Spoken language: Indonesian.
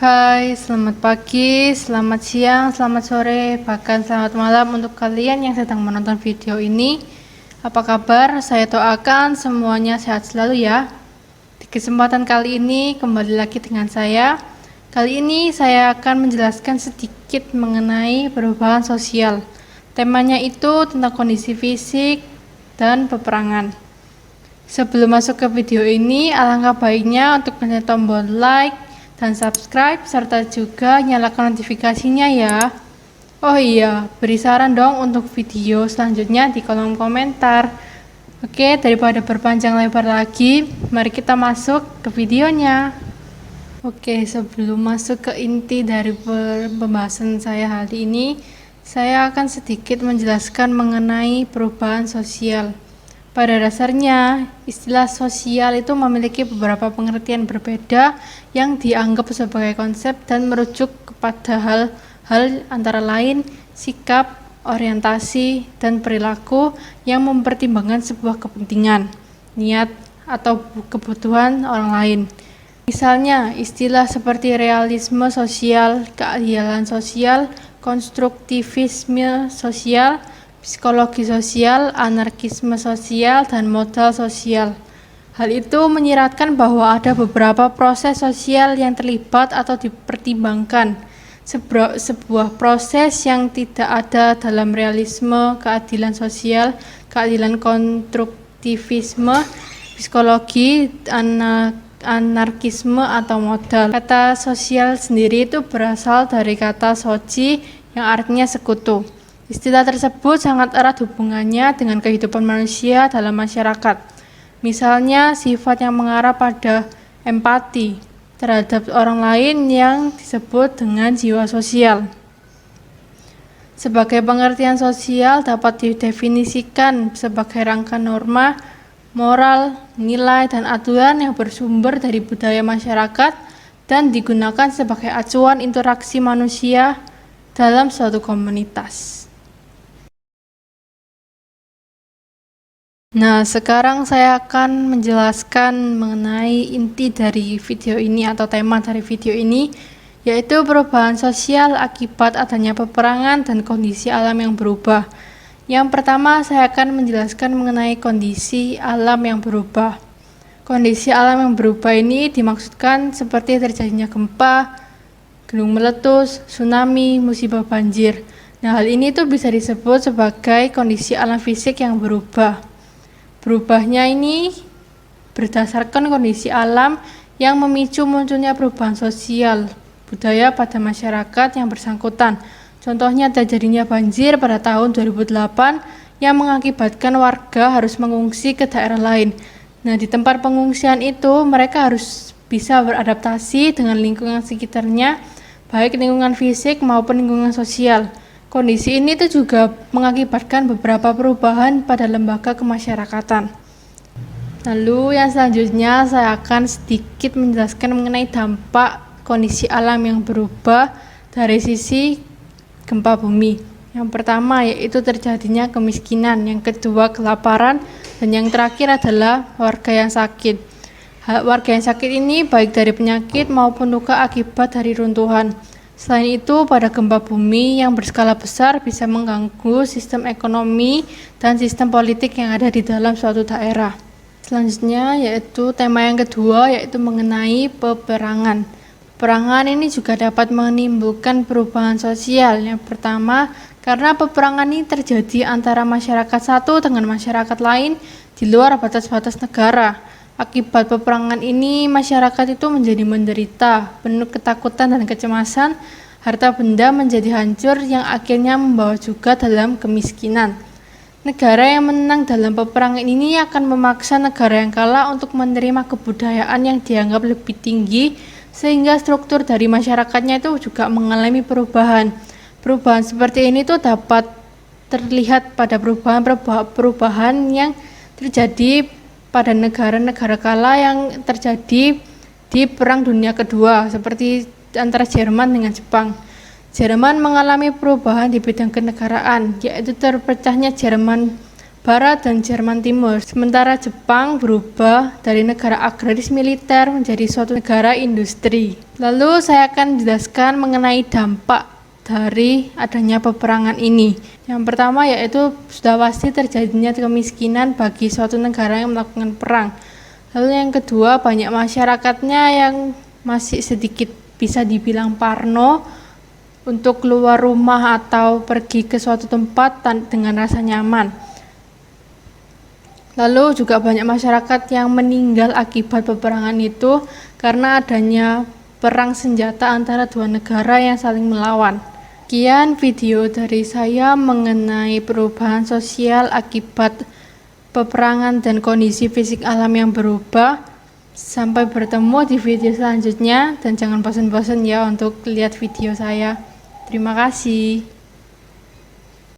Hai, selamat pagi, selamat siang, selamat sore, bahkan selamat malam untuk kalian yang sedang menonton video ini. Apa kabar? Saya doakan semuanya sehat selalu ya. Di kesempatan kali ini kembali lagi dengan saya. Kali ini saya akan menjelaskan sedikit mengenai perubahan sosial. Temanya itu tentang kondisi fisik dan peperangan. Sebelum masuk ke video ini, alangkah baiknya untuk menekan tombol like dan subscribe serta juga nyalakan notifikasinya ya. Oh iya, beri saran dong untuk video selanjutnya di kolom komentar. Oke, daripada berpanjang lebar lagi, mari kita masuk ke videonya. Oke, sebelum masuk ke inti dari pembahasan saya hari ini, saya akan sedikit menjelaskan mengenai perubahan sosial. Pada dasarnya, istilah sosial itu memiliki beberapa pengertian berbeda yang dianggap sebagai konsep dan merujuk kepada hal-hal antara lain sikap, orientasi, dan perilaku yang mempertimbangkan sebuah kepentingan, niat, atau kebutuhan orang lain. Misalnya, istilah seperti realisme sosial, keadilan sosial, konstruktivisme sosial, psikologi sosial, anarkisme sosial, dan modal sosial. Hal itu menyiratkan bahwa ada beberapa proses sosial yang terlibat atau dipertimbangkan. Sebuah proses yang tidak ada dalam realisme, keadilan sosial, keadilan konstruktivisme, psikologi, anarkisme, atau modal. Kata sosial sendiri itu berasal dari kata soci yang artinya sekutu. Istilah tersebut sangat erat hubungannya dengan kehidupan manusia dalam masyarakat. Misalnya, sifat yang mengarah pada empati terhadap orang lain yang disebut dengan jiwa sosial. Sebagai pengertian sosial dapat didefinisikan sebagai rangka norma, moral, nilai, dan aturan yang bersumber dari budaya masyarakat dan digunakan sebagai acuan interaksi manusia dalam suatu komunitas. Nah, sekarang saya akan menjelaskan mengenai inti dari video ini atau tema dari video ini, yaitu perubahan sosial akibat adanya peperangan dan kondisi alam yang berubah. Yang pertama, saya akan menjelaskan mengenai kondisi alam yang berubah. Kondisi alam yang berubah ini dimaksudkan seperti terjadinya gempa, gunung meletus, tsunami, musibah banjir. Nah, hal ini tuh bisa disebut sebagai kondisi alam fisik yang berubah. Berubahnya ini berdasarkan kondisi alam yang memicu munculnya perubahan sosial budaya pada masyarakat yang bersangkutan. Contohnya terjadinya banjir pada tahun 2008 yang mengakibatkan warga harus mengungsi ke daerah lain. Nah, di tempat pengungsian itu mereka harus bisa beradaptasi dengan lingkungan sekitarnya, baik lingkungan fisik maupun lingkungan sosial. Kondisi ini tuh juga mengakibatkan beberapa perubahan pada lembaga kemasyarakatan. Lalu yang selanjutnya saya akan sedikit menjelaskan mengenai dampak kondisi alam yang berubah dari sisi gempa bumi. Yang pertama yaitu terjadinya kemiskinan, yang kedua kelaparan, dan yang terakhir adalah warga yang sakit. Warga yang sakit ini baik dari penyakit maupun luka akibat dari runtuhan. Selain itu, pada gempa bumi yang berskala besar bisa mengganggu sistem ekonomi dan sistem politik yang ada di dalam suatu daerah. Selanjutnya yaitu tema yang kedua, yaitu mengenai peperangan. Peperangan ini juga dapat menimbulkan perubahan sosial. Yang pertama, karena peperangan ini terjadi antara masyarakat satu dengan masyarakat lain di luar batas-batas negara. Akibat peperangan ini, masyarakat itu menjadi menderita, penuh ketakutan dan kecemasan, harta benda menjadi hancur yang akhirnya membawa juga dalam kemiskinan. Negara yang menang dalam peperangan ini akan memaksa negara yang kalah untuk menerima kebudayaan yang dianggap lebih tinggi, sehingga struktur dari masyarakatnya itu juga mengalami perubahan. Perubahan seperti ini tuh dapat terlihat pada perubahan yang terjadi pada negara-negara kala yang terjadi di Perang Dunia Kedua, seperti antara Jerman dengan Jepang. Jerman mengalami perubahan di bidang kenegaraan, yaitu terpecahnya Jerman Barat dan Jerman Timur. Sementara Jepang berubah dari negara agraris militer menjadi suatu negara industri. Lalu saya akan menjelaskan mengenai dampak dari adanya peperangan ini. Yang pertama yaitu sudah pasti terjadinya kemiskinan bagi suatu negara yang melakukan perang. Lalu yang kedua, banyak masyarakatnya yang masih sedikit bisa dibilang parno untuk keluar rumah atau pergi ke suatu tempat dengan rasa nyaman. Lalu juga banyak masyarakat yang meninggal akibat peperangan itu karena adanya perang senjata antara dua negara yang saling melawan. Sekian video dari saya mengenai perubahan sosial akibat peperangan dan kondisi fisik alam yang berubah. Sampai bertemu di video selanjutnya dan jangan bosan-bosan ya untuk lihat video saya. Terima kasih.